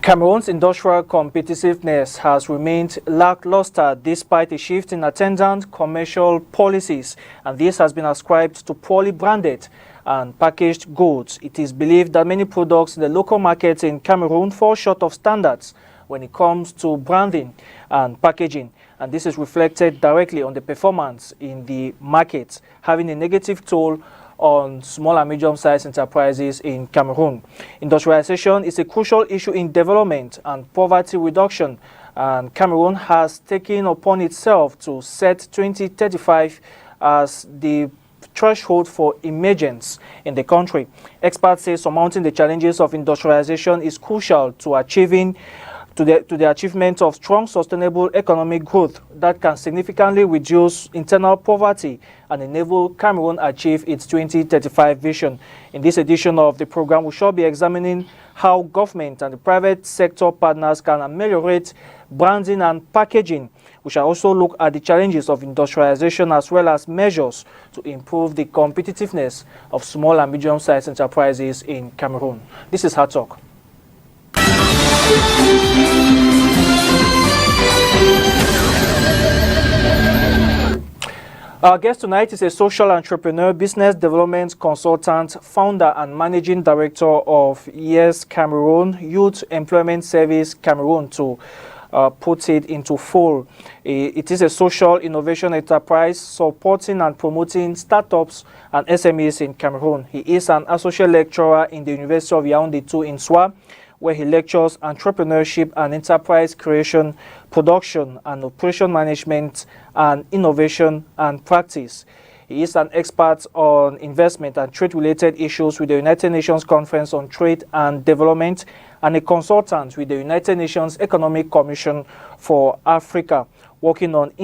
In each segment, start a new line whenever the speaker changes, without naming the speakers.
Cameroon's industrial competitiveness has remained lackluster despite a shift in attendant commercial policies, and this has been ascribed to poorly branded and packaged goods. It is believed that many products in the local markets in Cameroon fall short of standards when it comes to branding and packaging, and this is reflected directly on the performance in the markets, having a negative toll on small and medium-sized enterprises in Cameroon. Industrialization is a crucial issue in development and poverty reduction, and Cameroon has taken upon itself to set 2035 as the threshold for emergence in the country. Experts say surmounting the challenges of industrialization is crucial to the achievement of strong, sustainable economic growth that can significantly reduce internal poverty and enable Cameroon achieve its 2035 vision. In this edition of the program, we shall be examining how government and the private sector partners can ameliorate branding and packaging. We shall also look at the challenges of industrialization as well as measures to improve the competitiveness of small and medium-sized enterprises in Cameroon. This is Hard Talk. Our guest tonight is a social entrepreneur, business development consultant, founder and managing director of Yes Cameroon, Youth Employment Service Cameroon, to put it into full. It is a social innovation enterprise supporting and promoting startups and SMEs in Cameroon. He is an associate lecturer in the University of Yaoundé 2 in Soa, where he lectures entrepreneurship and enterprise creation, production and operation management, and innovation and practice. He is an expert on investment and trade-related issues with the United Nations Conference on Trade and Development, and a consultant with the United Nations Economic Commission for Africa, working with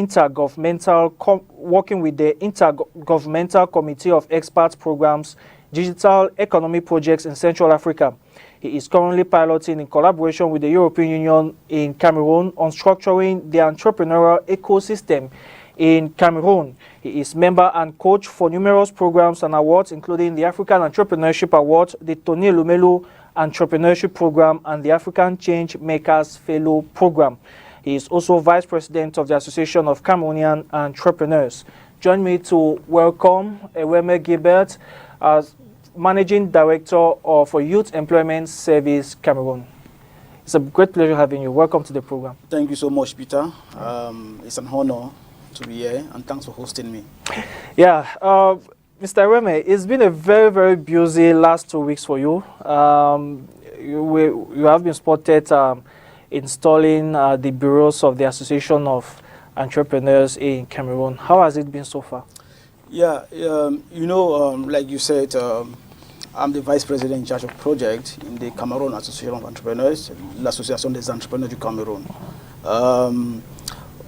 the Intergovernmental Committee of Experts Programs, Digital Economy Projects in Central Africa. He is currently piloting in collaboration with the European Union in Cameroon on structuring the entrepreneurial ecosystem in Cameroon. He is member and coach for numerous programs and awards, including the African Entrepreneurship Award, the Tony Lumelu Entrepreneurship Program, and the African Change Makers Fellow Program. He is also vice president of the Association of Cameroonian Entrepreneurs. Join me to welcome EWEHMEH GILBERT, Managing Director of Youth Employment Service Cameroon. It's a great pleasure having you. Welcome to the program.
Thank you so much, Peter. It's an honor to be here, and thanks for hosting me.
Yeah, Mr. EWEHMEH, it's been a very, very busy last 2 weeks for you. You have been spotted installing the bureaus of the Association of Entrepreneurs in Cameroon. How has it been so far?
Yeah, like you said, I'm the vice president in charge of project in the Cameroon Association of Entrepreneurs, l'Association des Entrepreneurs du Cameroun.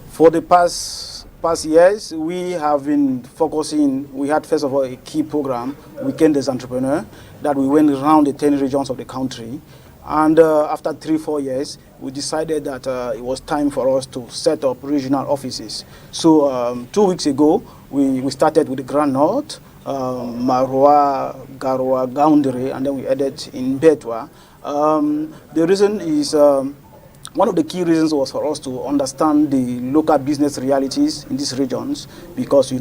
For the past years, we have been focusing. We had, first of all, a key program, Weekend des Entrepreneurs, that we went around the 10 regions of the country. And after 3-4 years, we decided that it was time for us to set up regional offices. So 2 weeks ago, we started with the Grand North, Maroua, Garoua, Gaoundéré, and then we added in Betwa. The reason is, one of the key reasons was for us to understand the local business realities in these regions, because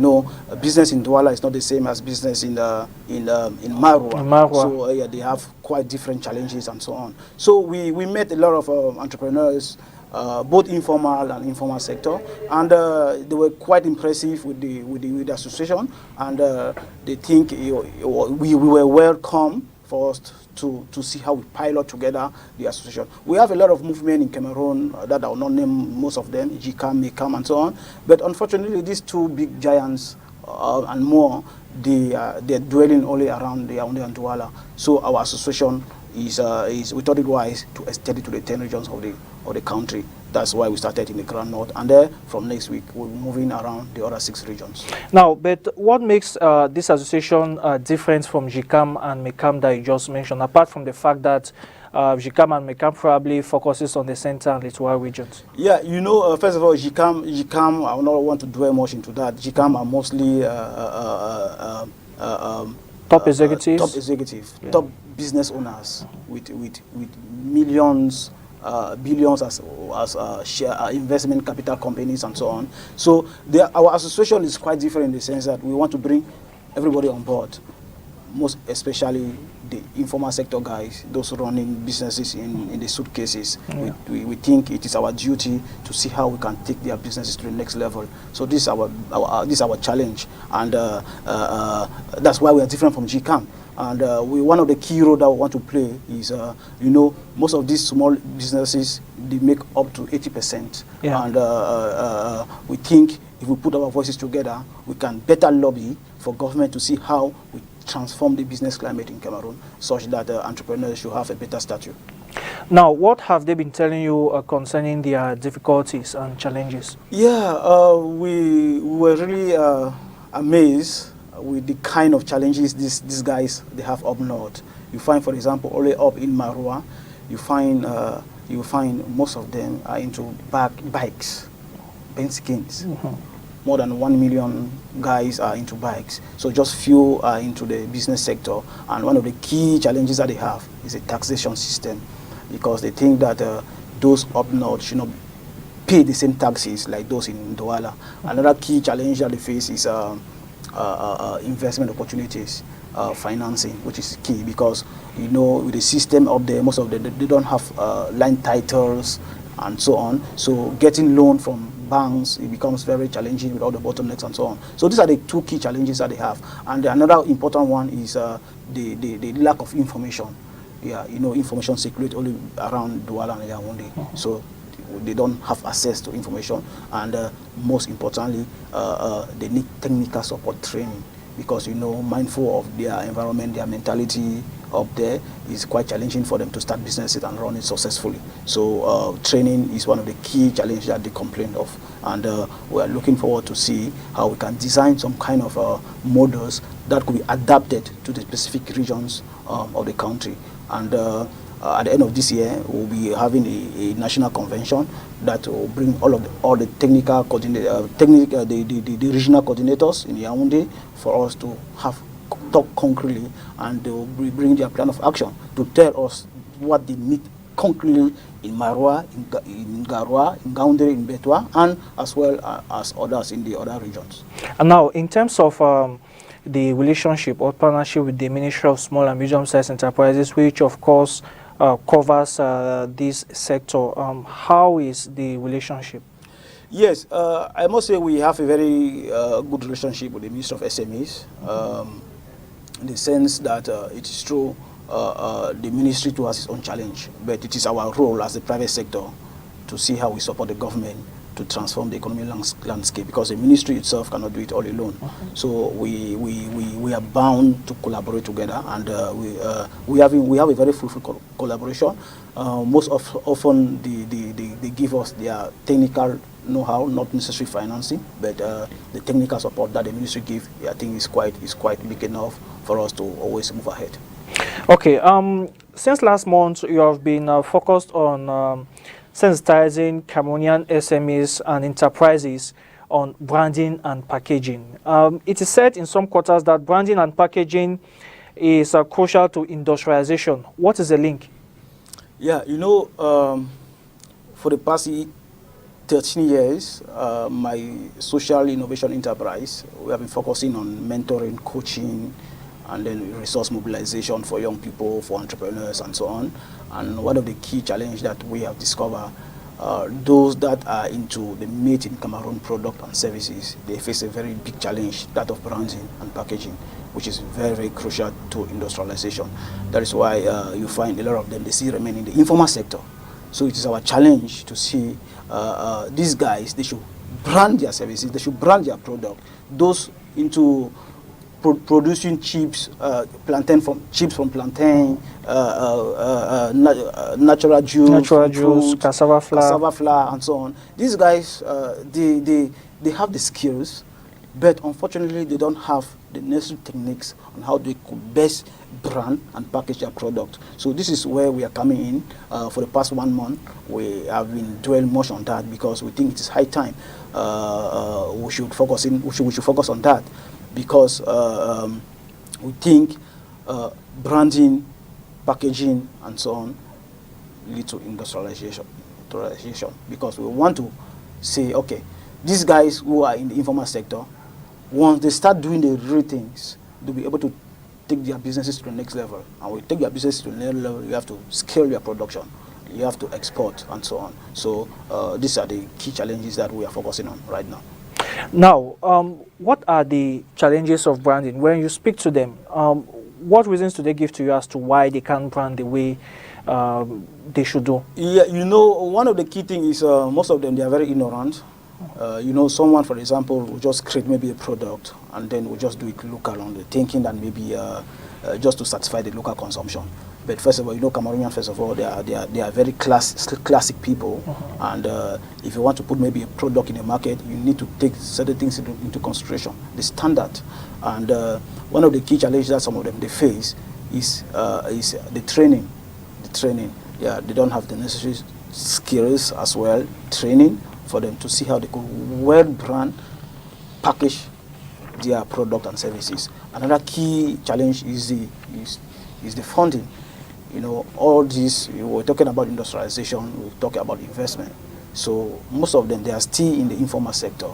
business in Douala is not the same as business in Maroua. So yeah, they have quite different challenges and so on. So we met a lot of entrepreneurs, both informal and informal sector, and they were quite impressive with the association, and they think we were welcome for us to see how we pilot together the association. We have a lot of movement in Cameroon that I will not name most of them, GICAM, MECAM, and so on. But unfortunately, these two big giants and more, they're dwelling only around the Yaoundé and Douala. So our association is we thought it wise to extend it to the 10 regions of the country. That's why we started in the Grand North, and there from next week we're moving around the other 6 regions. Now,
but what makes this association different from GICAM and MECAM that you just mentioned, apart from the fact that GICAM and MECAM probably focuses on the center and littoral regions?
Yeah, first of all, GICAM, I don't want to dwell much into that. GICAM are mostly
top executives,
top business owners with millions billions as share investment capital companies and so on. So our association is quite different in the sense that we want to bring everybody on board, most especially the informal sector guys, those running businesses in the suitcases. Yeah. We think it is our duty to see how we can take their businesses to the next level. So this is our challenge, and that's why we are different from GCAM. And one of the key roles that we want to play is, most of these small businesses, they make up to 80%. Yeah. And we think if we put our voices together, we can better lobby for government to see how we transform the business climate in Cameroon such that entrepreneurs should have a better stature.
Now, what have they been telling you concerning their difficulties and challenges?
Yeah, we were really amazed with the kind of challenges these guys they have up north. You find, for example, only up in Marua, you find most of them are into bikes, skins. Mm-hmm. More than 1 million guys are into bikes. So just few are into the business sector. And one of the key challenges that they have is a taxation system, because they think that those up north should not pay the same taxes like those in Douala. Mm-hmm. Another key challenge that they face is investment opportunities, financing, which is key, because with the system up there, most of them they don't have land titles and so on. So getting loan from banks, it becomes very challenging with all the bottlenecks and so on. So these are the two key challenges that they have. And another important one is the lack of information. Yeah, information circulates only around Douala and Yaoundé. Mm-hmm. So they don't have access to information, and most importantly, they need technical support training, because mindful of their environment, their mentality up there is quite challenging for them to start businesses and run it successfully. So training is one of the key challenges that they complain of, and we are looking forward to see how we can design some kind of models that could be adapted to the specific regions of the country. And at the end of this year, we'll be having a national convention that will bring all the technical the regional coordinators in Yaoundé for us to talk concretely, and they will bring their plan of action to tell us what they need concretely in Marua, in Garua, in Gaoundé, in Betwa, and as well as others in the other regions.
And now, in terms of the relationship or partnership with the Ministry of Small and Medium-Sized Enterprises, which of course covers this sector, how is the relationship?
Yes, I must say we have a very good relationship with the Ministry of SMEs, in the sense that it is true the ministry too has its own challenge, but it is our role as the private sector to see how we support the government to transform the economic landscape, because the ministry itself cannot do it all alone. Okay. So we are bound to collaborate together, and we have a very fruitful collaboration. Most often they give us their technical know-how, not necessarily financing, but the technical support that the ministry gives, I think is quite big enough for us to always move ahead.
Okay. Since last month, you have been focused on sensitizing Cameroonian SMEs and enterprises on branding and packaging. It is said in some quarters that branding and packaging is crucial to industrialization. What is the link?
Yeah, for the past 13 years, my social innovation enterprise, we have been focusing on mentoring, coaching, and then resource mobilization for young people, for entrepreneurs, and so on. And one of the key challenges that we have discovered, those that are into the made in Cameroon product and services, they face a very big challenge, that of branding and packaging, which is very, very crucial to industrialization. That is why you find a lot of them, they still remain in the informal sector. So it is our challenge to see these guys, they should brand their services, they should brand their product. Those into producing chips, chips from plantain, natural juice,
cassava flour,
and so on. These guys, they have the skills, but unfortunately they don't have the necessary techniques on how they could best brand and package their product. So this is where we are coming in. For the past 1 month, we have been dwelling much on that, because we think it is high time we should focus on that. Because we think branding, packaging, and so on lead to industrialization, because we want to say, okay, these guys who are in the informal sector, once they start doing the real things, they'll be able to take their businesses to the next level. And when you take your business to the next level, you have to scale your production, you have to export, and so on. So these are the key challenges that we are focusing on right now.
Now, what are the challenges of branding? When you speak to them, what reasons do they give to you as to why they can't brand the way they should do?
Yeah, you know, one of the key things is most of them, they are very ignorant. You know, someone, for example, will just create maybe a product and then will just do it local only, thinking that maybe just to satisfy the local consumption. But first of all, you know, Cameroonians, first of all, they are very classic people. And if you want to put maybe a product in the market, you need to take certain things into consideration, the standard. And one of the key challenges that some of them they face is the training. Yeah, they don't have the necessary skills as well, training, for them to see how they could well brand, package their product and services. Another key challenge is the funding. You know, all this, we're talking about industrialization, we're talking about investment. So most of them, they are still in the informal sector,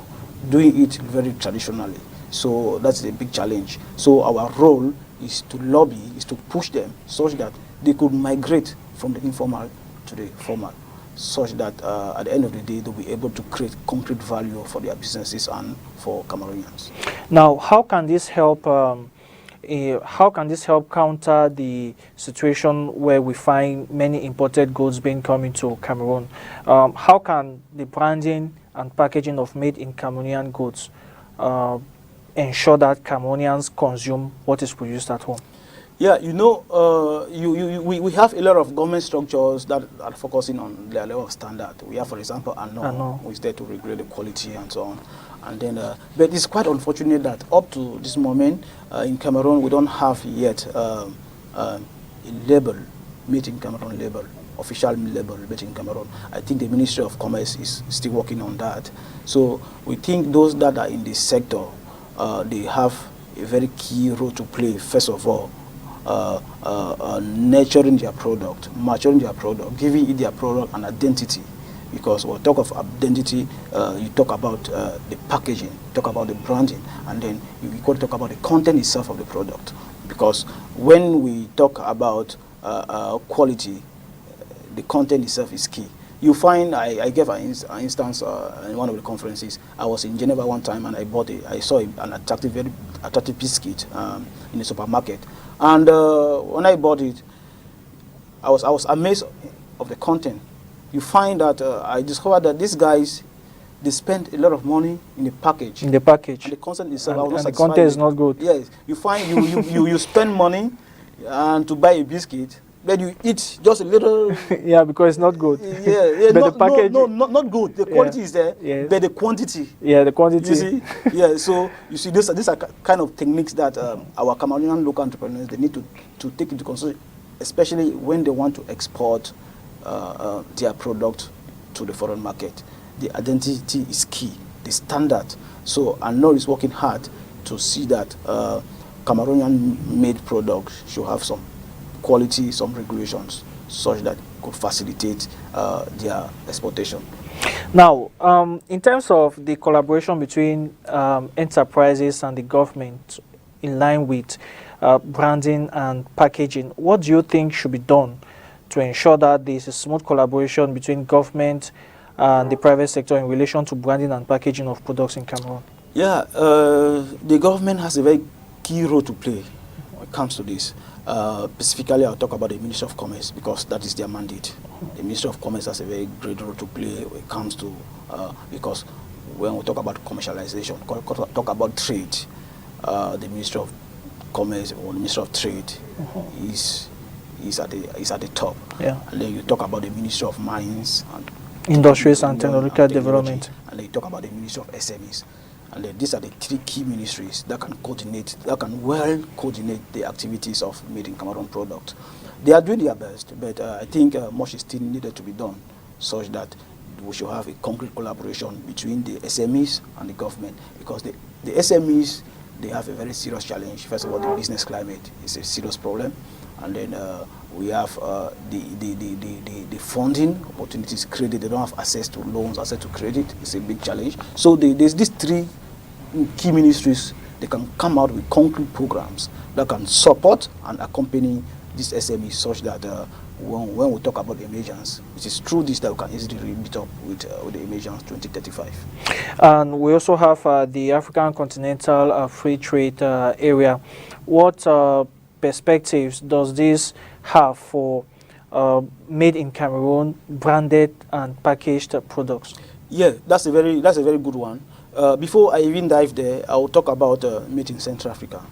doing it very traditionally. So that's a big challenge. So our role is to lobby, is to push them such that they could migrate from the informal to the formal, such that at the end of the day, they'll be able to create concrete value for their businesses and for Cameroonians.
Now, how can this help? How can this help counter the situation where we find many imported goods being coming to Cameroon? How can the branding and packaging of made in Cameroonian goods ensure that Cameroonians consume what is produced at home?
Yeah, you know, we have a lot of government structures that are focusing on their level of standard. We have, for example, ANO, who is there to regulate the quality and so on. And then, but it's quite unfortunate that up to this moment in Cameroon, we don't have yet a label, made in Cameroon label, official label made in Cameroon. I think the Ministry of Commerce is still working on that. So we think those that are in this sector, they have a very key role to play, first of all, nurturing their product, maturing their product, giving it their product an identity. Because when we talk of identity, you talk about the packaging, talk about the branding, and then you got to talk about the content itself of the product. Because when we talk about quality, the content itself is key. You find, I gave an instance in one of the conferences. I was in Geneva one time and I saw an attractive, very attractive biscuit in a supermarket. And when I bought it, I was amazed of the content. You find that I discovered that these guys, they spend a lot of money in the package.
In the package.
And the content itself,
and the content is not good.
Yes. You find you spend money and to buy a biscuit, then you eat just a little.
Yeah, because it's not good.
Yeah,
but the package,
not good. The quality is there, but the quantity.
Yeah, the quantity.
You see, yeah. So you see, these are kind of techniques that our Cameroonian local entrepreneurs, they need to take into consideration, especially when they want to export their product to the foreign market. The identity is key, the standard. So ANO is working hard to see that Cameroonian-made products should have some quality, some regulations, such that could facilitate their exportation.
Now, in terms of the collaboration between enterprises and the government in line with branding and packaging, what do you think should be done to ensure that there is a smooth collaboration between government and the private sector in relation to branding and packaging of products in Cameroon?
Yeah, the government has a very key role to play when it comes to this. Specifically, I'll talk about the Ministry of Commerce because that is their mandate. The Ministry of Commerce has a very great role to play when it comes to, because when we talk about commercialization, talk about trade, the Ministry of Commerce or the Ministry of Trade is at the top. Yeah. And then you talk about the Ministry of Mines and
Industries and Technological Development.
And then you talk about the Ministry of SMEs. And then these are the three key ministries that can coordinate, that can well coordinate the activities of made in Cameroon product. They are doing their best, but I think much is still needed to be done, such that we should have a concrete collaboration between the SMEs and the government, because the SMEs, they have a very serious challenge. First of all, the business climate is a serious problem, and then we have the funding opportunities, credit. They don't have access to loans, access to credit. It's a big challenge. So there's these three key ministries. They can come out with concrete programs that can support and accompany this SME such that when we talk about emergence, it is through this that we can easily meet up with the emergence 2035.
And we also have the African Continental Free Trade Area. What perspectives does this have for made in Cameroon branded and packaged products? Yeah,
that's a very good one. Before I even dive there, I will talk about Made in Central Africa.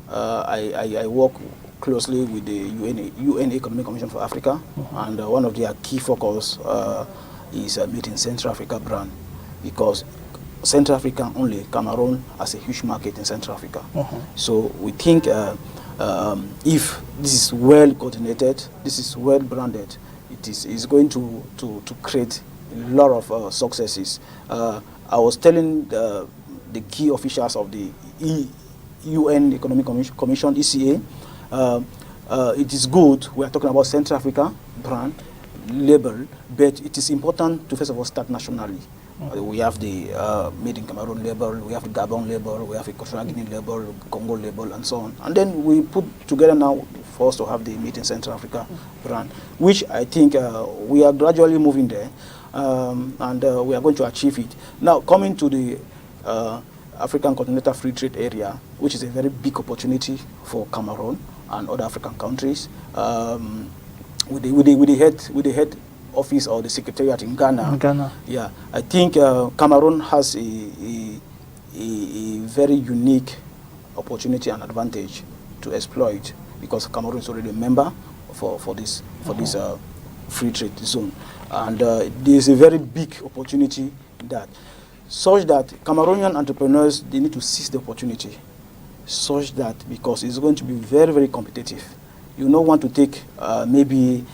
I work closely with the UN Economic Commission for Africa, and one of their key focus is Made in Central Africa brand, because Central Africa only, Cameroon has a huge market in Central Africa. So we think if this is well coordinated, this is well branded, it is going to create a lot of successes. I was telling the key officials of the UN Economic Commission, ECA, it is good, we are talking about Central Africa brand label, but it is important to first of all start nationally. We have the Made in Cameroon label, we have the Gabon label, we have the Equatorial Guinea label, Congo label, and so on. And then we put together now for us to have the Made in Central Africa brand, which I think we are gradually moving there. And we are going to achieve it. Now, coming to the African Continental Free Trade Area, which is a very big opportunity for Cameroon and other African countries, with the head office or the secretariat in Ghana. Yeah, I think Cameroon has a very unique opportunity and advantage to exploit, because Cameroon is already a member for this free trade zone. And there is a very big opportunity in that, such that Cameroonian entrepreneurs, they need to seize the opportunity, such that, because it's going to be very, very competitive. You don't want to take maybe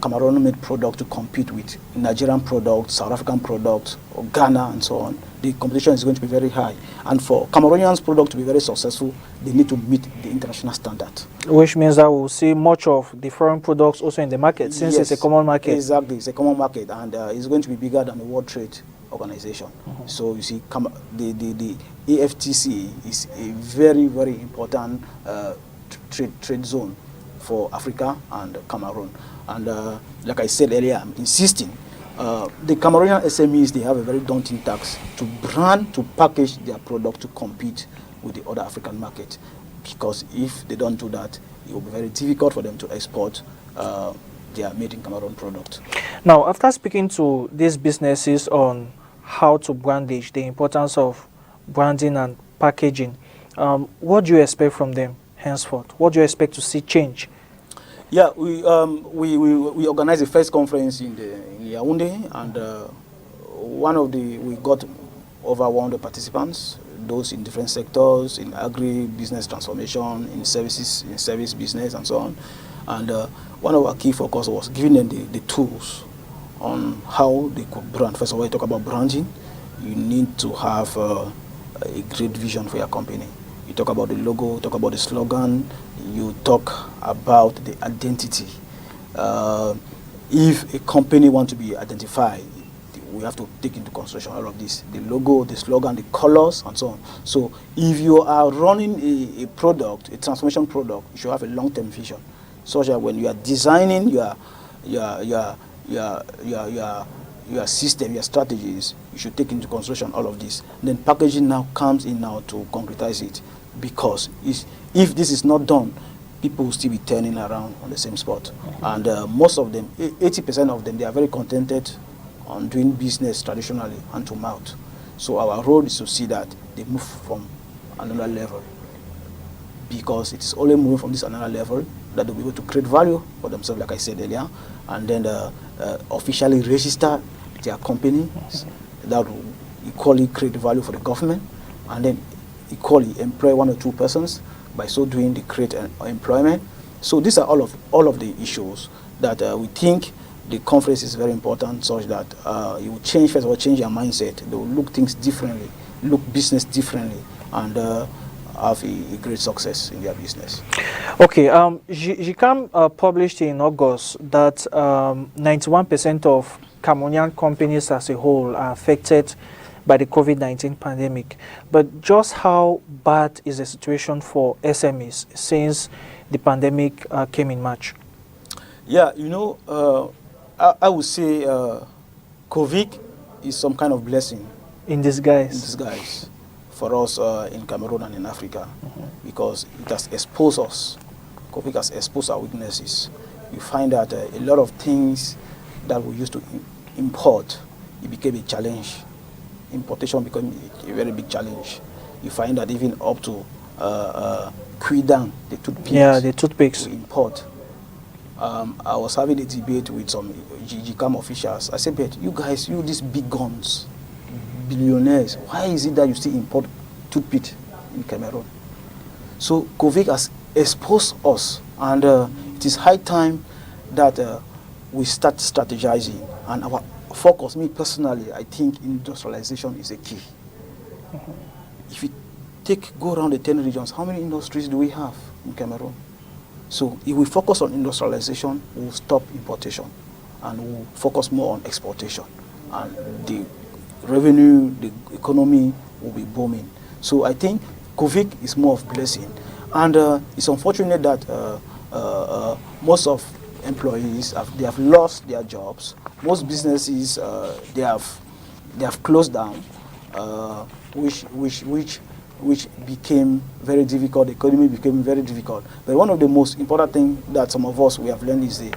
Cameroon-made product to compete with Nigerian products, South African products, or Ghana, and so on. The competition is going to be very high. And for Cameroonians' product to be very successful, they need to meet the international standard. Which means that we'll see much of the foreign products also in the market, since it's a common market. Exactly, it's a common market, and it's going to be bigger than the World Trade Organization. So you see, the AfCFTA is a very, very important trade zone for Africa and Cameroon. And like I said earlier, I'm insisting, the Cameroonian SMEs, they have a very daunting task to brand, to package their product to compete with the other African market. Because if they don't do that, it will be very difficult for them to export their Made in Cameroon product. Now, after speaking to these businesses on how to brandage, the importance of branding and packaging, what do you expect from them henceforth? What do you expect to see change? Yeah, we organized the first conference in Yaoundé, and we got over 100 participants, those in different sectors, in agri-business transformation, in service business, and so on. And one of our key focus was giving them the tools on how they could brand. First of all, you talk about branding. You need to have a great vision for your company. You talk about the logo, you talk about the slogan, you talk about the identity. If a company wants to be identified, we have to take into consideration all of this, the logo, the slogan, the colors, and so on. So if you are running a product, a transformation product, you should have a long-term vision, such that when you are designing your system, your strategies, you should take into consideration all of this. And then packaging now comes in now to concretize it, because if this is not done, people will still be turning around on the same spot. And most of them, 80% of them, they are very contented on doing business traditionally, hand to mouth. So our role is to see that they move from another level, because it's only moving from this another level that they'll be able to create value for themselves, like I said earlier, and then officially register their company. That will equally create value for the government, and then equally employ 1 or 2 persons. By so doing, they create employment. So these are all of the issues that we think the conference is very important, such that you will change, first of all, change your mindset. They will look things differently, look business differently, and have a great success in their business.
Okay, GICAM published in August that 91% of Cameroonian companies as a whole are affected by the COVID-19 pandemic. But just how bad is the situation for SMEs since the pandemic came in March?
Yeah, you know, I would say COVID is some kind of blessing.
In disguise.
In disguise for us in Cameroon and in Africa, because it has exposed us. COVID has exposed our weaknesses. You find that a lot of things that we used to import, it became a challenge. Importation became a very big challenge. You find that even up to Quidang, the toothpicks.
Yeah, the toothpicks.
We import. I was having a debate with some GICAM officials. I said, but you guys, you these big guns, billionaires, why is it that you still import toothpick in Cameroon? So COVID has exposed us, and it is high time that we start strategizing. And our focus, me personally, I think industrialization is a key. If you go around the 10 regions, how many industries do we have in Cameroon? So if we focus on industrialization, we'll stop importation and we'll focus more on exportation. And the revenue, the economy will be booming. So I think COVID is more of a blessing. And it's unfortunate that most of employees, they have lost their jobs. Most businesses, they have closed down, which became very difficult. The economy became very difficult. But one of the most important things that some of us we have learned is the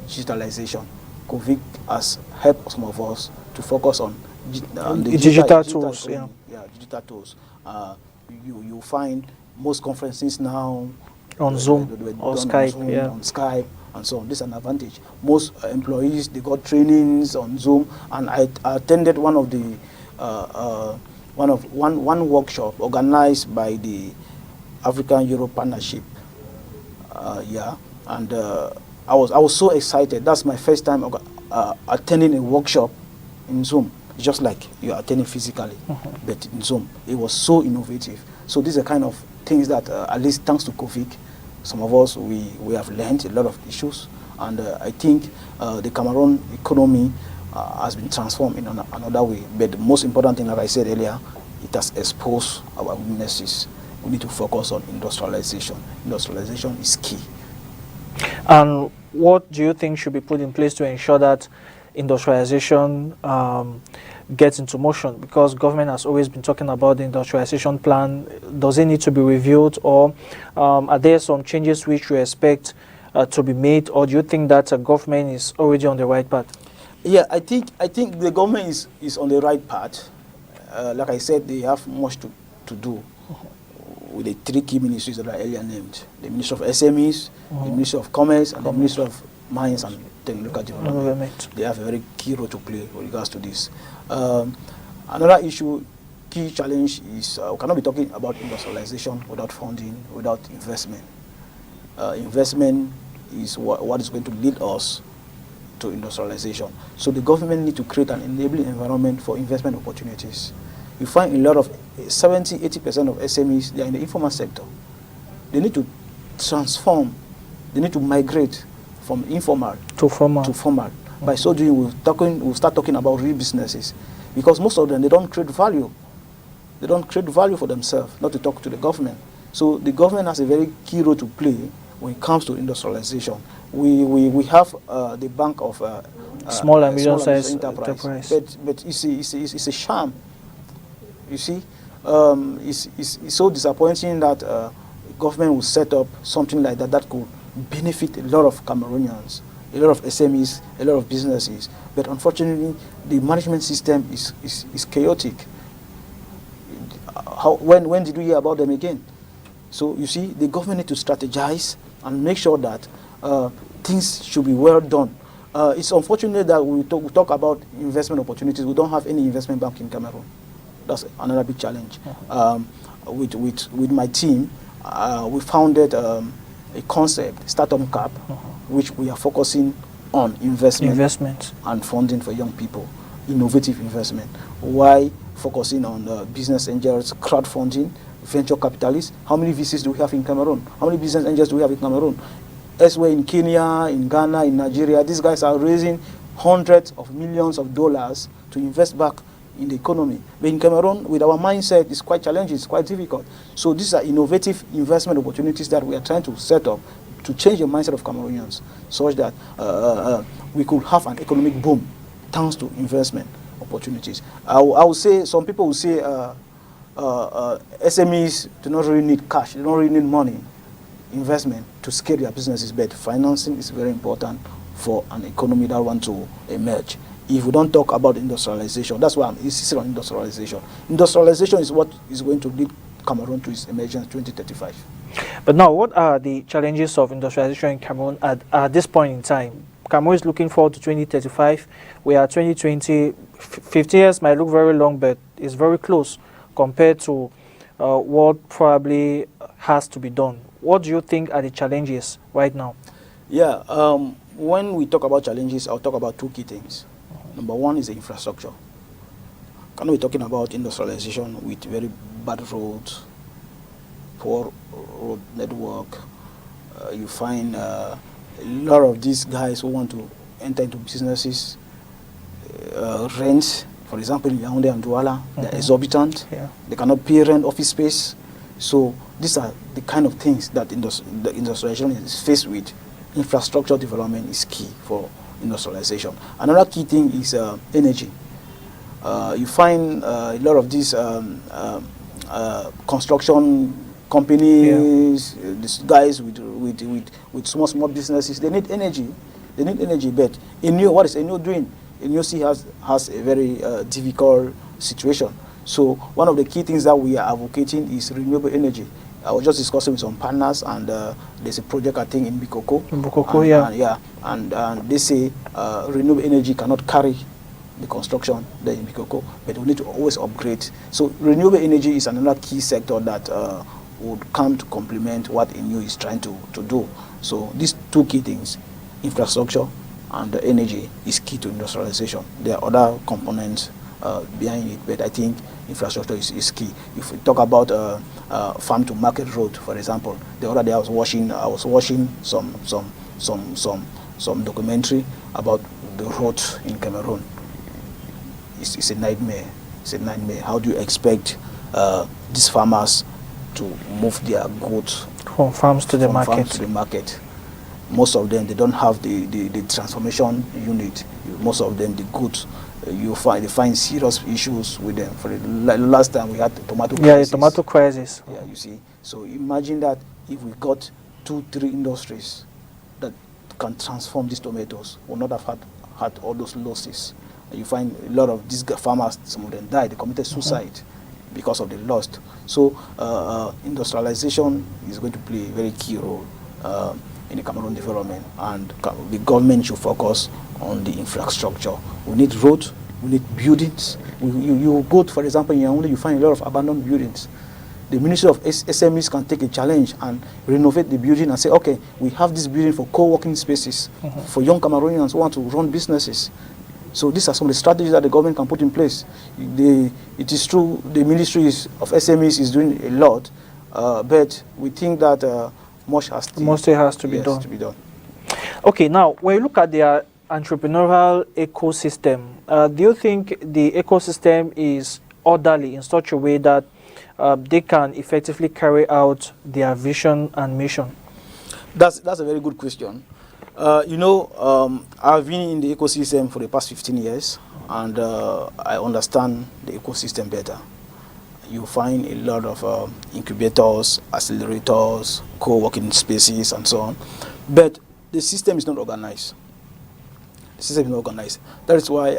digitalization. COVID has helped some of us to focus on the
digital tools. Yeah,
digital tools. You find most conferences now
on Zoom or Skype,
on Skype and so on. This is an advantage. Most employees, they got trainings on Zoom, and I attended one of the one workshop organized by the African Europe Partnership. And I was so excited. That's my first time attending a workshop in Zoom, just like you're attending physically, but in Zoom. It was so innovative. So these are kind of things that, at least thanks to COVID, some of us, we have learned a lot of issues. And I think the Cameroon economy has been transformed in another way. But the most important thing, like I said earlier, it has exposed our weaknesses. We need to focus on industrialization. Industrialization is key.
And what do you think should be put in place to ensure that industrialization gets into motion? Because government has always been talking about the industrialization plan. Does it need to be reviewed, or are there some changes which you expect to be made, or do you think that government is already on the right path?
Yeah, I think the government is on the right path. Like I said, they have much to do with the three key ministries that are earlier named: the Ministry of SMEs, the Ministry of Commerce, and the Ministry of Mines and Technical Development. They have a very key role to play with regards to this. Another issue, key challenge is we cannot be talking about industrialization without funding, without investment. Investment is what is going to lead us to industrialization. So the government needs to create an enabling environment for investment opportunities. You find a lot of 70–80% of SMEs, they are in the informal sector. They need to transform, they need to migrate from informal to formal. By so doing, we'll start talking about real businesses, because most of them, they don't create value. They don't create value for themselves, not to talk to the government. So the government has a very key role to play when it comes to industrialization. We have the Bank of
Small and Medium-Sized Enterprise.
But it's a sham. You see, it's so disappointing that government will set up something like that could benefit a lot of Cameroonians, a lot of SMEs, a lot of businesses. But unfortunately, the management system is chaotic. When did we hear about them again? So you see, the government need to strategize and make sure that things should be well done. It's unfortunate that we talk about investment opportunities. We don't have any investment bank in Cameroon. That's another big challenge. With my team, we founded a concept, Startup Cap, which we are focusing on investment and funding for young people, innovative investment. Why focusing on business angels, crowdfunding, venture capitalists. How many VCs do we have in Cameroon? How many business angels do we have in Cameroon? Elsewhere in Kenya, in Ghana, in Nigeria, these guys are raising hundreds of millions of dollars to invest back in the economy. But in Cameroon, with our mindset, it's quite challenging, it's quite difficult. So these are innovative investment opportunities that we are trying to set up to change the mindset of Cameroonians, such that we could have an economic boom thanks to investment opportunities. I would say, some people will say SMEs do not really need cash, they don't really need money, investment to scale their businesses, but financing is very important for an economy that wants to emerge. If we don't talk about industrialization, that's why I'm insisting on industrialization. Industrialization is what is going to lead Cameroon to its emergence 2035.
But now, what are the challenges of industrialization in Cameroon at this point in time? Cameroon is looking forward to 2035. We are 2020. 50 years might look very long, but it's very close compared to what probably has to be done. What do you think are the challenges right now?
Yeah, when we talk about challenges, I'll talk about two key things. Number one is the infrastructure. Can we be talking about industrialization with very bad roads, poor road network? You find a lot of these guys who want to enter into businesses, rent, for example, in Yaoundé and Douala, they're exorbitant. Yeah. They cannot pay rent, office space. So these are the kind of things that the industrialization is faced with. Infrastructure development is key for industrialization. Another key thing is energy. You find a lot of these construction companies, these guys with small businesses. They need energy. They need energy. But what is Enyo doing? Enyo has a very difficult situation. So one of the key things that we are advocating is renewable energy. I was just discussing with some partners, and there's a project, I think, in Bikoko.
In Bikoko,
and they say renewable energy cannot carry the construction there in Bikoko, but we need to always upgrade. So renewable energy is another key sector that would come to complement what ENU is trying to do. So these two key things, infrastructure and energy, is key to industrialization. There are other components behind it, but I think infrastructure is key. If we talk about farm to market road, for example, the other day I was watching some documentary about the road in Cameroon. It's a nightmare. It's a nightmare. How do you expect these farmers to move their goods
from farms to the
market? Most of them, they don't have the transformation unit. Most of them, the goods, they find serious issues with them. For the last time we had the tomato crisis.
Yeah, the tomato crisis.
Yeah, you see. So imagine that if we got 2-3 industries that can transform these tomatoes, we would not have had all those losses. And you find a lot of these farmers, some of them died, they committed suicide because of the loss. So industrialization is going to play a very key role in the Cameroon development, and the government should focus on the infrastructure. We need roads, we need buildings. You go to, for example, in Yaoundé, you find a lot of abandoned buildings. The Ministry of SMEs can take a challenge and renovate the building and say, okay, we have this building for co-working spaces for young Cameroonians who want to run businesses. So these are some of the strategies that the government can put in place. It is true the Ministry of SMEs is doing a lot, but we think that much has to be done.
Okay, now when you look at the entrepreneurial ecosystem, do you think the ecosystem is orderly in such a way that they can effectively carry out their vision and mission?
That's a very good question. I've been in the ecosystem for the past 15 years, and I understand the ecosystem better. You find a lot of incubators, accelerators, co-working spaces, and so on. But the system is not organized. The system is not organized. That is why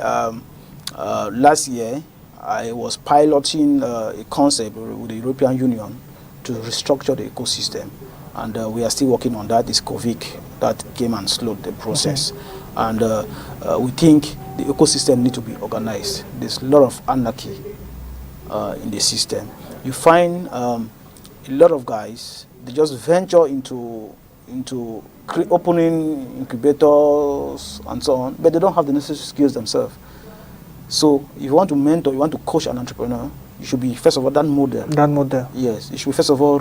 last year I was piloting a concept with the European Union to restructure the ecosystem. And we are still working on that. It's COVID that came and slowed the process. And we think the ecosystem needs to be organized. There's a lot of anarchy in the system. You find a lot of guys, they just venture into opening incubators and so on, but they don't have the necessary skills themselves. So if you want to mentor, you want to coach an entrepreneur, You should be, first of all, that model.
That model.
Yes, you should first of all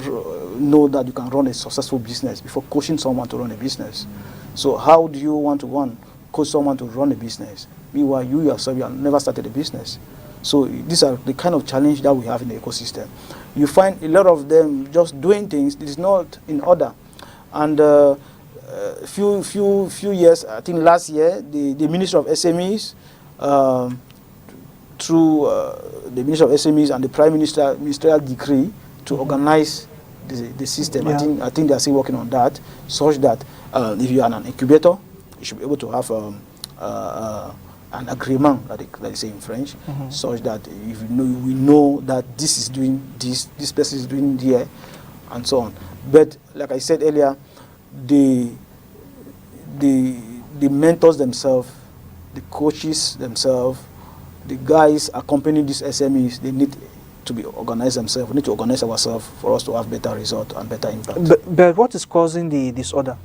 know that you can run a successful business before coaching someone to run a business. So how do you want to coach someone to run a business? Meanwhile, you yourself, you have never started a business. So these are the kind of challenge that we have in the ecosystem. You find a lot of them just doing things that is not in order. And few years, I think last year, the Minister of SMEs, through the Minister of SMEs and the Prime Minister ministerial decree to organize the system. Yeah. I think they are still working on that, such that if you are an incubator, you should be able to have an agreement, that they say in French, such that if we know that this is doing this person is doing here, and so on. But like I said earlier, the mentors themselves, the coaches themselves, the guys accompanying these SMEs, they need to be organized themselves. We need to organize ourselves for us to have better result and better impact.
But what is causing the disorder?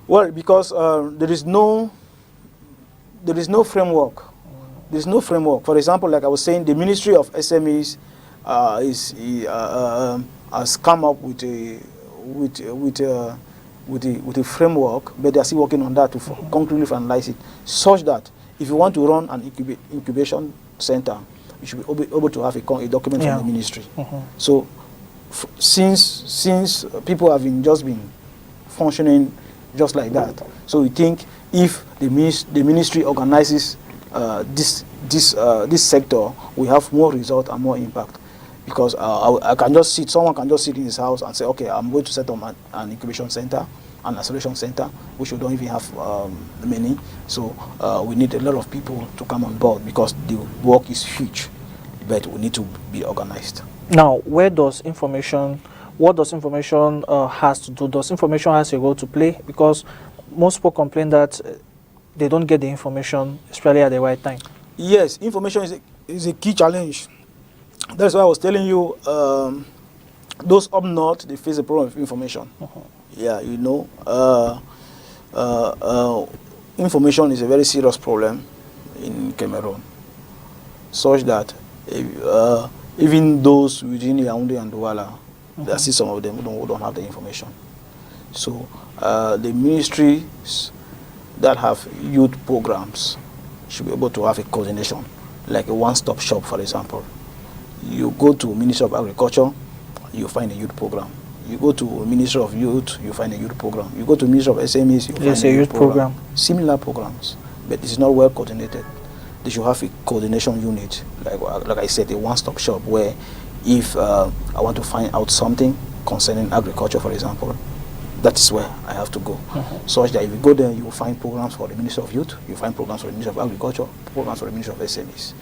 Well, because there is no framework. There is no framework. For example, like I was saying, the Ministry of SMEs has come up with a framework, but they are still working on that to concretely finalize it, such that if you want to run an incubation center, you should be able to have a document from the ministry. So since people have been functioning just like that, so we think if the ministry organizes this sector, we have more result and more impact. Because someone can just sit in his house and say, okay, I'm going to set up an incubation center, an acceleration center, which we don't even have many. So we need a lot of people to come on board because the work is huge, but we need to be organized.
Now, what does information has to do? Does information has a role to play? Because most people complain that they don't get the information, especially at the right time.
Yes, information is a key challenge. That's why I was telling you, those up north, they face a problem of information. Yeah, you know, information is a very serious problem in Cameroon, such that even those within Yaoundé and Douala, there are still some of them who don't have the information. So the ministries that have youth programs should be able to have a coordination, like a one-stop shop, for example. You go to Ministry of Agriculture, you find a youth program. You go to Ministry of Youth, you find a youth program. You go to Ministry of SMEs, you find a youth program. Similar programs, but it's not well coordinated. They should have a coordination unit, like I said, a one-stop shop where if I want to find out something concerning agriculture, for example, that is where I have to go. Such that if you go there, you will find programs for the Ministry of Youth, you find programs for the Ministry of Agriculture, programs for the Ministry of SMEs.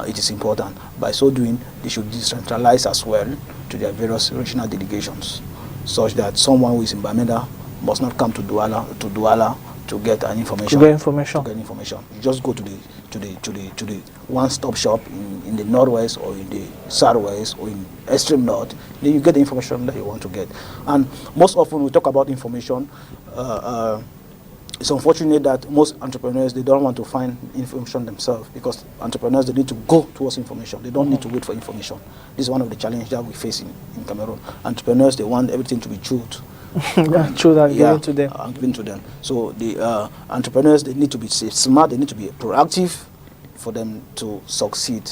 It is important. By so doing, they should decentralize as well to their various regional delegations, such that someone who is in Bamenda must not come to Douala to get an information. To get information. You just go to the one-stop shop in the northwest or in the southwest or in extreme north. Then you get the information that you want to get. And most often we talk about information. It's unfortunate that most entrepreneurs, they don't want to find information themselves, because entrepreneurs, they need to go towards information. They don't need to wait for information. This is one of the challenges that we face in Cameroon. Entrepreneurs, they want everything to be truth.
Truth and given to them.
Given to them. So the entrepreneurs, they need to be smart, they need to be proactive for them to succeed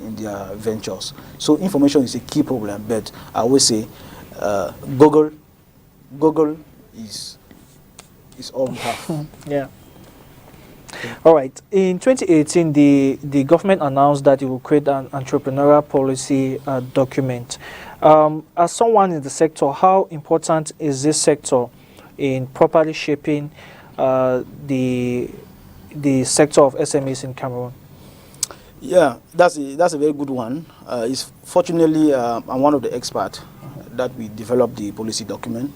in their ventures. So information is a key problem, but I always say Google is all we have.
Yeah. All right. In 2018, the government announced that it will create an entrepreneurial policy document. As someone in the sector, how important is this sector in properly shaping the sector of SMEs in Cameroon?
Yeah, that's a very good one. Fortunately, I'm one of the experts that we developed the policy document.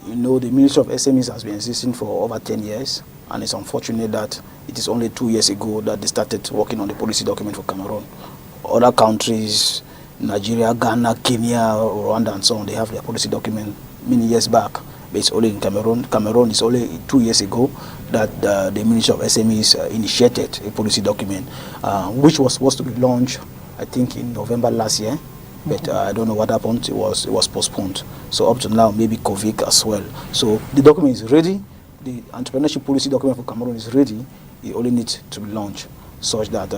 You know, the Ministry of SMEs has been existing for over 10 years, and it's unfortunate that it is only 2 years ago that they started working on the policy document for Cameroon. Other countries, Nigeria, Ghana, Kenya, Rwanda, and so on, they have their policy document many years back, but it's only in Cameroon. Cameroon is only 2 years ago that the Ministry of SMEs initiated a policy document, which was supposed to be launched I think in November last year, but I don't know what happened. It was postponed. So up to now, maybe COVID as well. So the document is ready. The entrepreneurship policy document for Cameroon is ready. It only needs to be launched, such that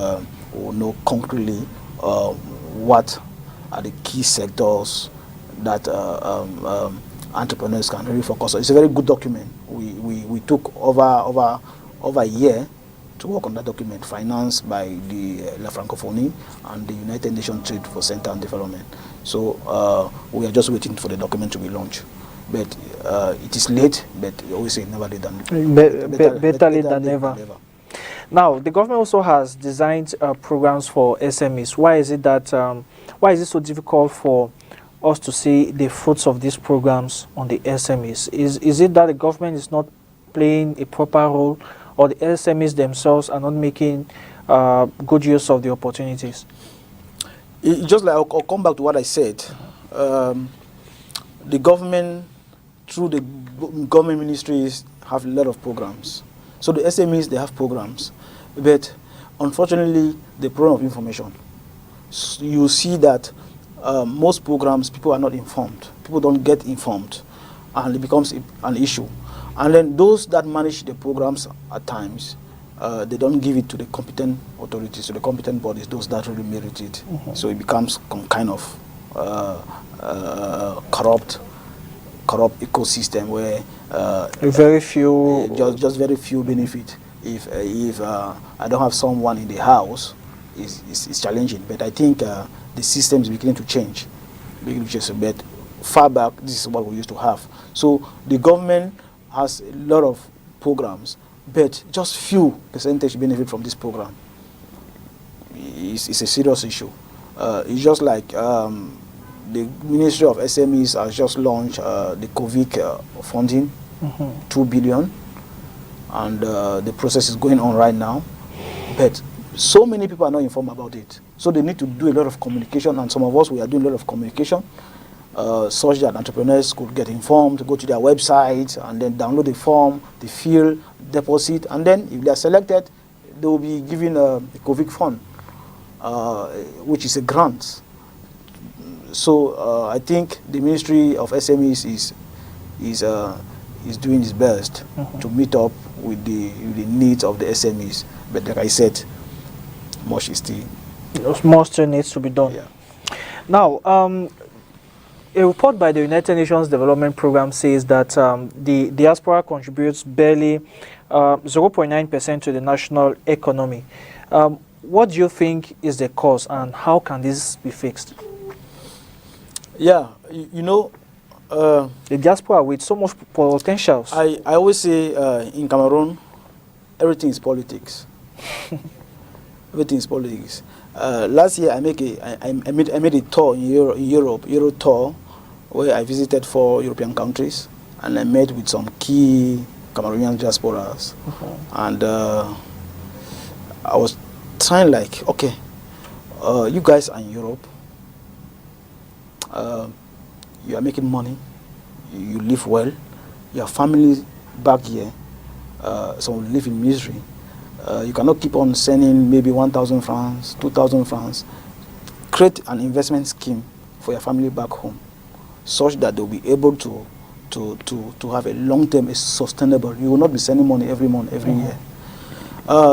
we'll know concretely what are the key sectors that entrepreneurs can really focus on. It's a very good document. We took over a year to work on that document, financed by the La Francophonie and the United Nations Trade for Center and Development. So we are just waiting for the document to be launched. But it is late, but we always say never late than
better late than never. Now, the government also has designed programs for SMEs. Why is it that why is it so difficult for us to see the fruits of these programs on the SMEs? Is it that the government is not playing a proper role, or the SMEs themselves are not making good use of the opportunities?
Just like I'll come back to what I said. The government, through the government ministries, have a lot of programs. So the SMEs, they have programs, but unfortunately, the problem of information. You see that most programs, people are not informed. People don't get informed, and it becomes an issue. And then those that manage the programs at times, they don't give it to the competent authorities, to the competent bodies, those that really merit it. So it becomes kind of corrupt ecosystem where
very few,
just very few benefit. If I don't have someone in the house, it's challenging. But I think the system is beginning to change. But far back, this is what we used to have. So the government has a lot of programs, but just few percentage benefit from this program. It's a serious issue. It's just like the Ministry of SMEs has just launched the COVID funding, 2 billion, and the process is going on right now. But so many people are not informed about it. So they need to do a lot of communication, and some of us, we are doing a lot of communication, such that entrepreneurs could get informed, go to their website, and then download the form, the fill, deposit, and then if they are selected, they will be given a COVID fund, which is a grant. So I think the Ministry of SMEs is doing its best to meet up with the needs of the SMEs. But like I said, much is still.
More still needs to be done.
Yeah.
Now, a report by the United Nations Development Program says that the diaspora contributes barely 0.9% to the national economy. What do you think is the cause, and how can this be fixed?
Yeah, you know,
the diaspora with so much potentials.
I always say in Cameroon, everything is politics. Everything is politics. Last year, I made a tour in Europe, Euro tour, where I visited 4 European countries, and I met with some key Cameroonian diasporas. And I was trying like, okay, you guys are in Europe, you are making money, you live well, your family back here, some live in misery. You cannot keep on sending maybe 1,000 francs, 2,000 francs. Create an investment scheme for your family back home, such that they'll be able to have a long-term, sustainable. You will not be sending money every month, every year.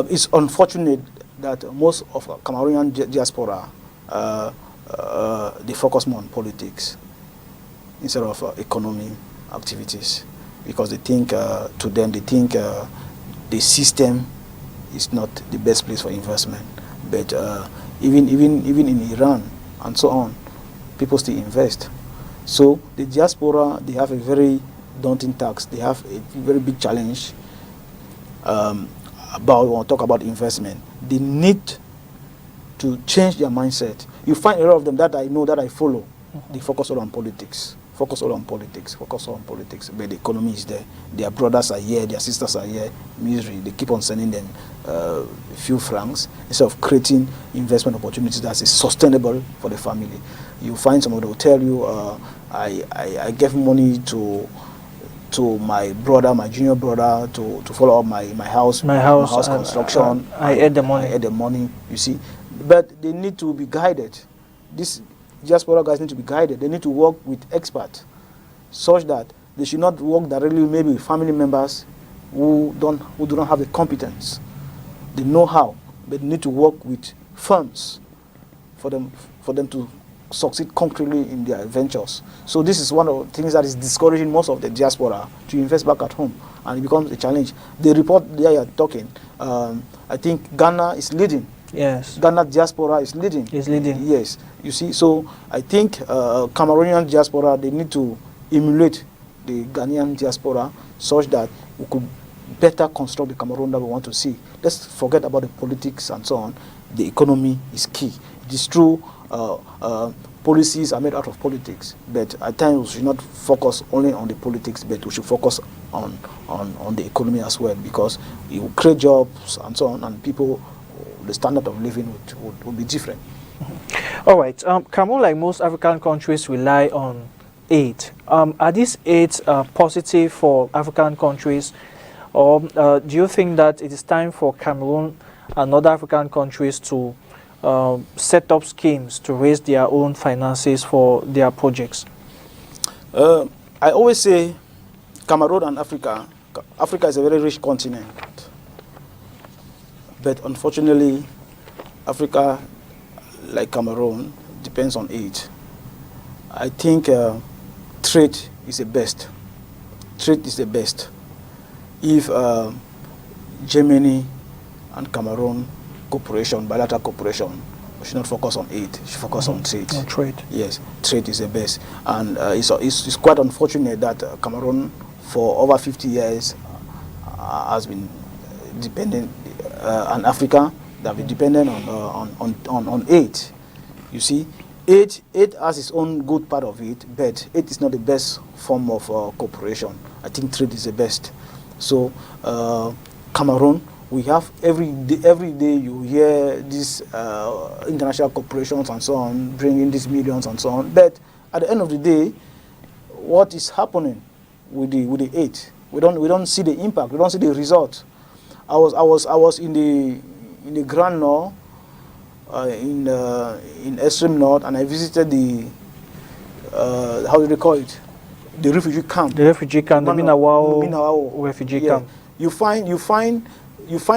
It's unfortunate that most of Cameroonian diaspora, they focus more on politics instead of economy activities, because they think, to them, they think the system is not the best place for investment. But even in Iran and so on, people still invest. So the diaspora, they have a very daunting task. They have a very big challenge when we talk about investment. They need to change their mindset. You find a lot of them that I know, that I follow, they focus all on politics. Focus all on politics, but the economy is there. Their brothers are here, their sisters are here, misery. They keep on sending them a few francs instead of creating investment opportunities that is sustainable for the family. You find someone who will tell you, I gave money to my brother, my junior brother, to follow up my house construction.
I had the money.
I had the money. You see, But they need to be guided. These diaspora guys need to be guided. They need to work with experts, such that they should not work directly maybe with family members who do not have the competence, the know-how, but they need to work with firms for them to succeed concretely in their ventures. So this is one of the things that is discouraging most of the diaspora to invest back at home, and it becomes a challenge. The report they are talking, I think Ghana is leading.
Yes.
Ghana diaspora is leading.
Is leading.
Yes. You see, so I think Cameroonian diaspora, they need to emulate the Ghanaian diaspora such that we could better construct the Cameroon that we want to see. Let's forget about the politics and so on. The economy is key. It is true, policies are made out of politics, but at times we should not focus only on the politics, but we should focus on the economy as well, because it will create jobs and so on, and people, the standard of living would be different.
All right. Cameroon, like most African countries, rely on aid. Are these aids positive for African countries, or do you think that it is time for Cameroon and other African countries to set up schemes to raise their own finances for their projects?
I always say Cameroon and Africa is a very rich continent. But unfortunately, Africa, like Cameroon, depends on aid. I think trade is the best. Trade is the best. If Germany and Cameroon cooperation, bilateral cooperation, we should not focus on aid, we should focus on trade.
On trade.
Yes, trade is the best. And it's quite unfortunate that Cameroon, for over 50 years, has been dependent on Africa, that be dependent on aid. You see, aid has its own good part of it, but aid is not the best form of cooperation. I think trade is the best. So Cameroon, we have every day you hear these international corporations and so on bringing these millions and so on. But at the end of the day, what is happening with the aid? We don't see the impact. We don't see the result. I was in the Grand Nord, in extreme north, and I visited the how do they call it? The refugee camp. The refugee camp, the
Minawao refugee camp.
You find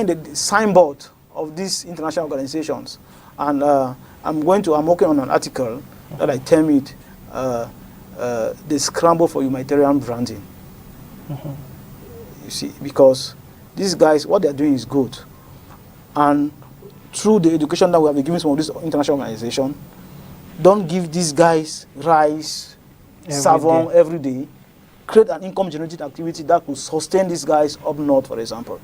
the signboard of these international organizations, and I'm working on an article that I term it the scramble for humanitarian branding. You see, because these guys, what they're doing is good, and through the education that we have been giving some of these international organizations, don't give these guys rice, savon every day. Create an income generating activity that could sustain these guys up north, for example.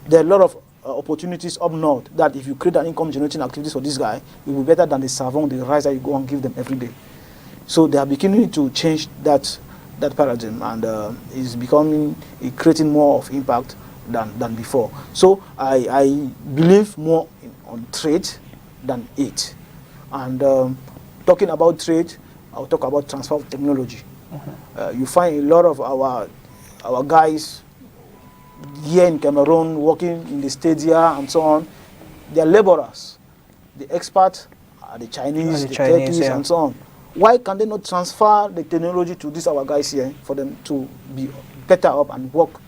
There are a lot of opportunities up north that if you create an income generating activity for this guy, it will be better than the savon, the rice that you go and give them every day. So they are beginning to change that paradigm, and it's creating more of impact than before. So I believe more on trade than aid. And talking about trade, I'll talk about transfer of technology. You find a lot of our guys here in Cameroon working in the stadia and so on. They are laborers. The experts are the Chinese, the Turkish, and so on. Why can they not transfer the technology to these our guys here for them to be better up and work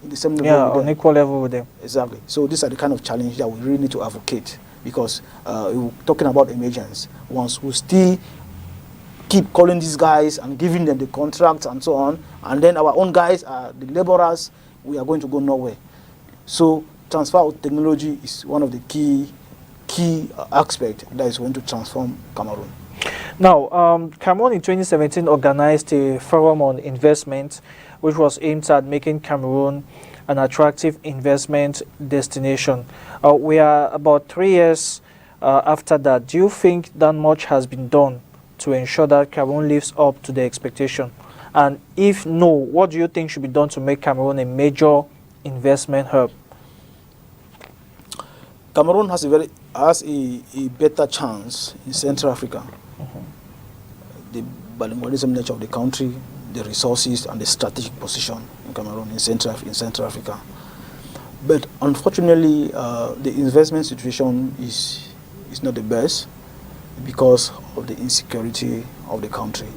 in the same level?
Yeah, on equal level with them.
Exactly. So these are the kind of challenge that we really need to advocate, because we're talking about emergence. Once we still keep calling these guys and giving them the contracts and so on, and then our own guys are the laborers, we are going to go nowhere. So transfer of technology is one of the key aspects that is going to transform Cameroon.
Now, Cameroon in 2017 organized a forum on investment, which was aimed at making Cameroon an attractive investment destination. We are about 3 years after that. Do you think that much has been done to ensure that Cameroon lives up to the expectation? And if no, what do you think should be done to make Cameroon a major investment hub?
Cameroon has a better chance in Central Africa. The bilingualism nature of the country, the resources, and the strategic position in Cameroon in Central Africa. But unfortunately, the investment situation is is not the best because of the insecurity of the country.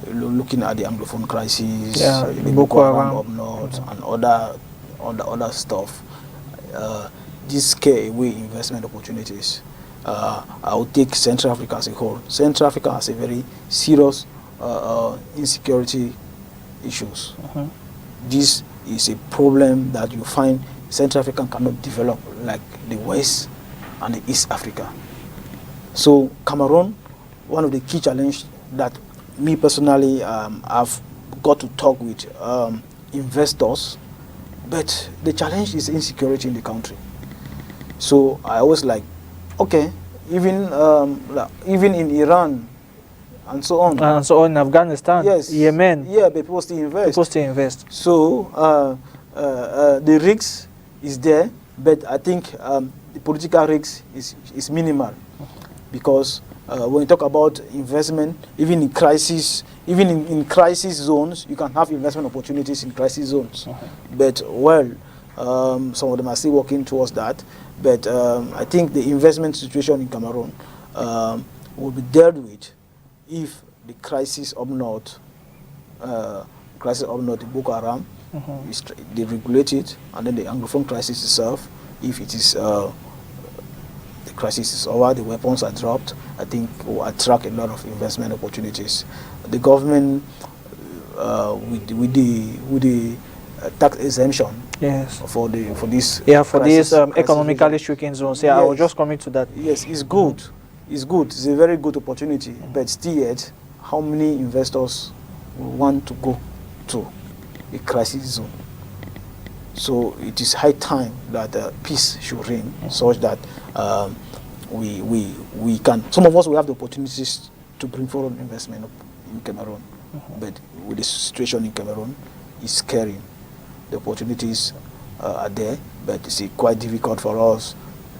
Looking at the Anglophone crisis, the Boko Haram up north, and other stuff, this scare away investment opportunities. I will take Central Africa as a whole. Central Africa has a very serious insecurity issues. This is a problem that you find Central Africa cannot develop like the West and the East Africa. So Cameroon, one of the key challenges that me personally I've got to talk with investors, but the challenge is insecurity in the country. So I always like, okay, even in Iran and so on.
And so on in Afghanistan,
yes,
Yemen.
Yeah, but people still invest.
People still invest.
So the risk is there, but I think the political risk is minimal, because when you talk about investment, even in crisis, in crisis zones, you can have investment opportunities in crisis zones. But well, some of them are still working towards that. But I think the investment situation in Cameroon will be dealt with if the crisis up north, the Boko Haram, they regulate it, and then the Anglophone crisis itself, if it is the crisis is over, the weapons are dropped, I think will attract a lot of investment opportunities. The government with the tax exemption,
yes,
for this
economically stricken zones. Yeah, yes. I was just coming to that.
Yes, it's good. It's good. It's a very good opportunity. But still yet, how many investors will want to go to a crisis zone? So it is high time that peace should reign, such that we can. Some of us will have the opportunities to bring foreign investment in Cameroon, but with the situation in Cameroon, it's scary. The opportunities are there, but it's quite difficult for us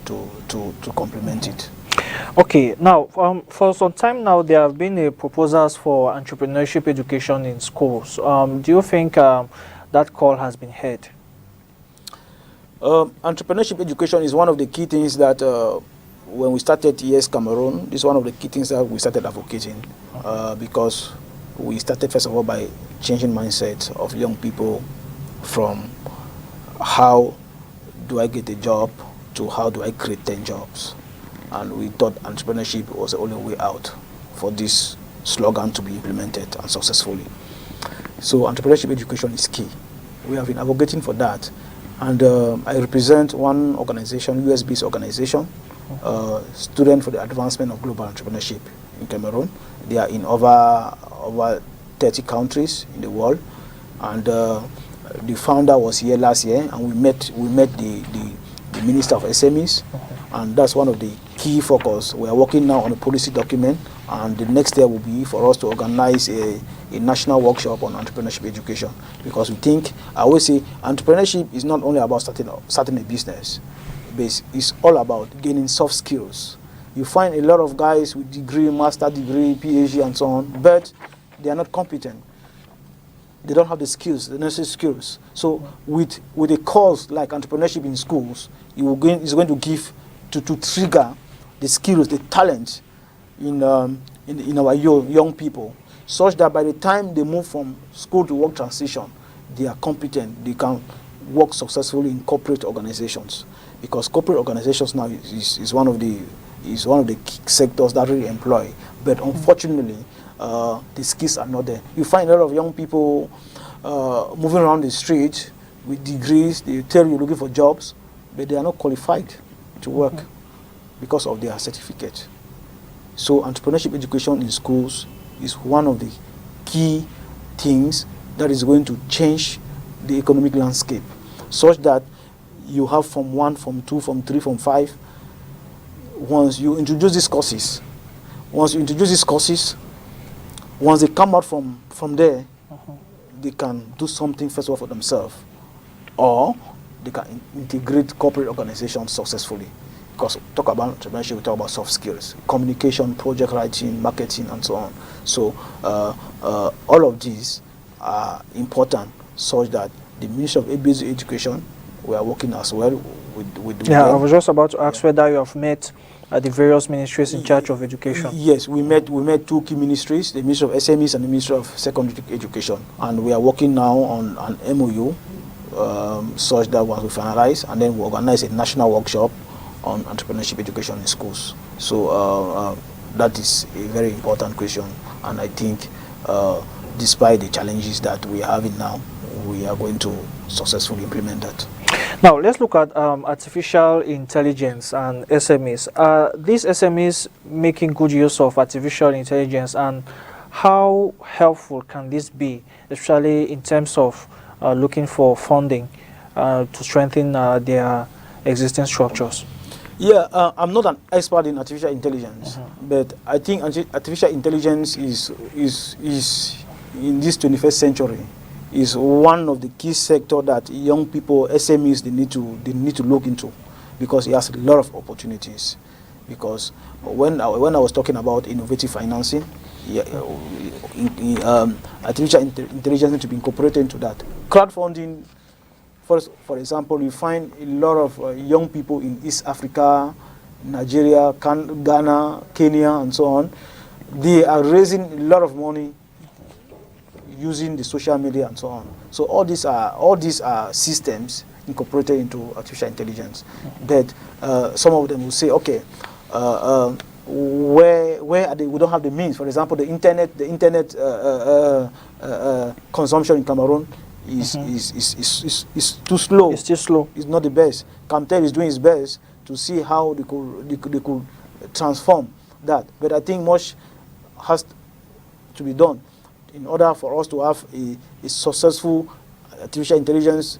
to complement it.
Okay, now for some time now there have been proposals for entrepreneurship education in schools. Do you think that call has been heard?
Entrepreneurship education is one of the key things that when we started ES Cameroon, this is one of the key things that we started advocating, because we started first of all by changing mindset of young people from how do I get a job to how do I create 10 jobs. And we thought entrepreneurship was the only way out for this slogan to be implemented and successfully. So entrepreneurship education is key. We have been advocating for that. And I represent one organization, US-based organization, Student for the Advancement of Global Entrepreneurship in Cameroon. They are in over 30 countries in the world. And the founder was here last year, and we met the Minister of SMEs, and that's one of the key focus. We are working now on a policy document, and the next step will be for us to organize a national workshop on entrepreneurship education, because we think, I always say, entrepreneurship is not only about starting a business, but it's all about gaining soft skills. You find a lot of guys with degree, master degree, PhD and so on, but they are not competent. They don't have the skills, the necessary skills. So with a course like entrepreneurship in schools, it's going to give to trigger the skills, the talent in our young people, such that by the time they move from school to work transition, they are competent. They can work successfully in corporate organizations, because corporate organizations now is one of the key sectors that really employ. But unfortunately, the skills are not there. You find a lot of young people moving around the street with degrees. They tell you looking for jobs, but they are not qualified to work because of their certificate. So entrepreneurship education in schools is one of the key things that is going to change the economic landscape, such that you have Form 1, Form 2, Form 3, Form 5. Once you introduce these courses, once they come out from there, they can do something first of all for themselves, or they can integrate corporate organizations successfully. Because we talk about entrepreneurship, we talk about soft skills, communication, project writing, marketing, and so on. So all of these are important, such that the Ministry of Basic Education we are working as well with
Yeah,
them.
I was just about to ask whether you have met the various ministries in charge of education.
Yes, we met two key ministries, the Ministry of SMEs and the Ministry of Secondary Education, and we are working now on an MOU such that once we finalize, and then we organize a national workshop on entrepreneurship education in schools. So that is a very important question, and I think despite the challenges that we are having now, we are going to successfully implement that.
Now, let's look at artificial intelligence and SMEs. Are these SMEs making good use of artificial intelligence, and how helpful can this be, especially in terms of looking for funding to strengthen their existing structures?
Yeah, I'm not an expert in artificial intelligence, but I think artificial intelligence is in this 21st century is one of the key sectors that young people, SMEs, they need to look into, because it has a lot of opportunities. Because when I was talking about innovative financing, artificial intelligence needs to be incorporated into that. Crowdfunding, for example, you find a lot of young people in East Africa, Nigeria, Ghana, Kenya, and so on. They are raising a lot of money using the social media and so on. So all these are systems incorporated into artificial intelligence. But some of them will say, okay, where are they? We don't have the means. For example, the internet consumption in Cameroon is too slow.
It's too slow.
It's not the best. Camtel is doing its best to see how they could transform that. But I think much has to be done in order for us to have a successful artificial intelligence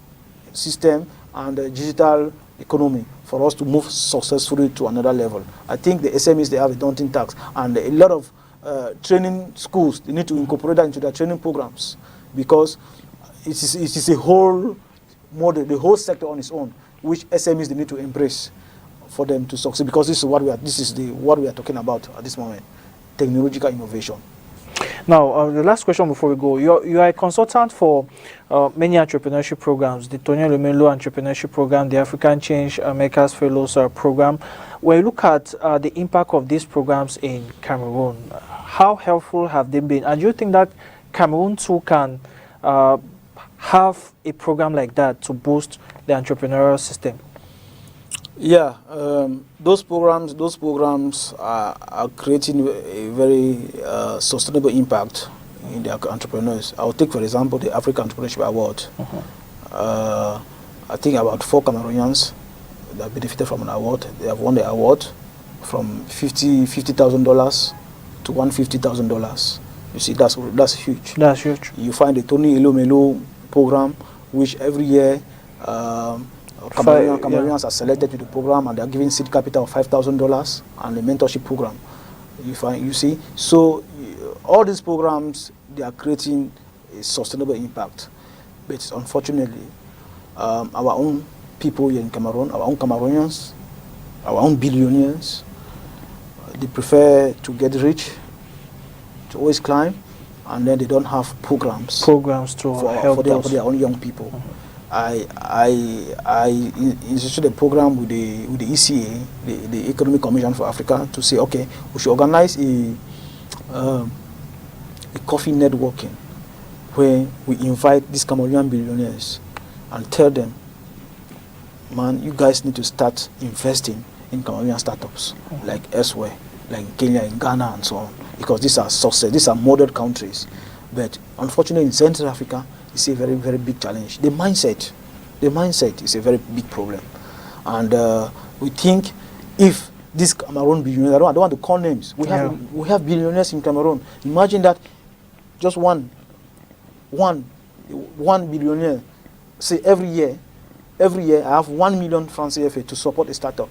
system and a digital economy for us to move successfully to another level. I think the SMEs, they have a daunting task, and a lot of training schools, they need to incorporate that into their training programs, because it is a whole model, the whole sector on its own, which SMEs they need to embrace for them to succeed, because this is what we are talking about at this moment, technological innovation.
Now, the last question before we go. You are a consultant for many entrepreneurship programs, the Tony Lumelo Entrepreneurship Program, the African Change Makers Fellows Program. When you look at the impact of these programs in Cameroon, how helpful have they been? And do you think that Cameroon too can have a program like that to boost the entrepreneurial system?
Yeah, those programs are creating a very sustainable impact in the entrepreneurs. I'll take, for example, the African Entrepreneurship Award. I think about 4 Cameroonians that benefited from an award. They have won the award from $50,000 to $150,000. You see, that's huge.
That's huge.
You find the Tony Lumelo program, which every year Cameroonians are selected to the program, and they are given seed capital of $5,000 and a mentorship program. You see, so all these programs, they are creating a sustainable impact. But unfortunately, our own people here in Cameroon, our own Cameroonians, our own billionaires, they prefer to get rich, to always climb, and then they don't have programs
to help
for their own young people. I instituted a program with the ECA, the Economic Commission for Africa, to say, okay, we should organize a coffee networking where we invite these Cameroonian billionaires and tell them, man, you guys need to start investing in Cameroonian startups, like elsewhere, like in Kenya, in Ghana, and so on, because these are success, these are model countries. But unfortunately, in Central Africa, it's a very, very big challenge. The mindset is a very big problem. And we think if this Cameroon billionaires, I don't want to call names, we have billionaires in Cameroon. Imagine that just one billionaire, say every year I have 1 million francs CFA to support a startup.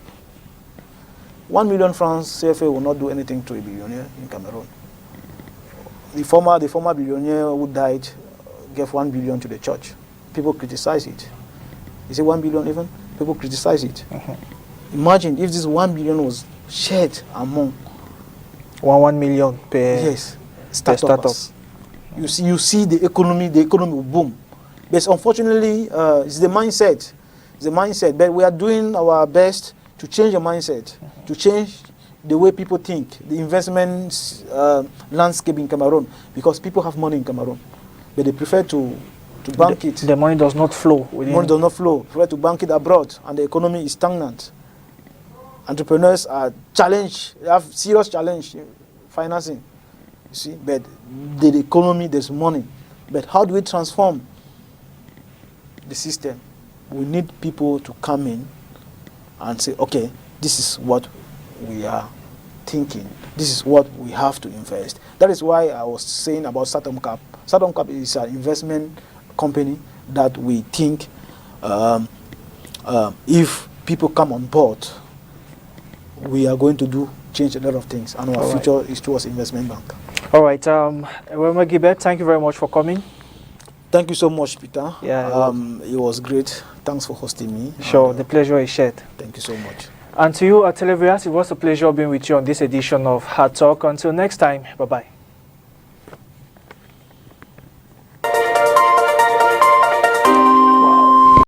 1 million francs CFA will not do anything to a billionaire in Cameroon. The former billionaire who died gave 1 billion to the church. People criticize it. Is it 1 billion even? People criticize it. Imagine if this 1 billion was shared among
1 million per
startup. You see the economy will boom. But unfortunately, it's the mindset. It's a mindset. But we are doing our best to change the mindset, to change the way people think, the investment landscape in Cameroon, because people have money in Cameroon, but they prefer to bank it.
The money does not flow.
Money does not flow. Prefer to bank it abroad, and the economy is stagnant. Entrepreneurs are challenged. They have serious challenge in financing. You see, but the economy, there's money. But how do we transform the system? We need people to come in and say, okay, this is what we are thinking. This is what we have to invest. That is why I was saying about Satom Cap. Satom Cap is an investment company that we think if people come on board, we are going to change a lot of things, and our future is towards investment bank.
All right, EWEHMEH GILBERT, thank you very much for coming.
Thank you so much, Peter.
Yeah,
it was great. Thanks for hosting me.
Sure, the pleasure is shared.
Thank you so much.
And to you, televiewers, it was a pleasure being with you on this edition of Hard Talk. Until next time, bye-bye.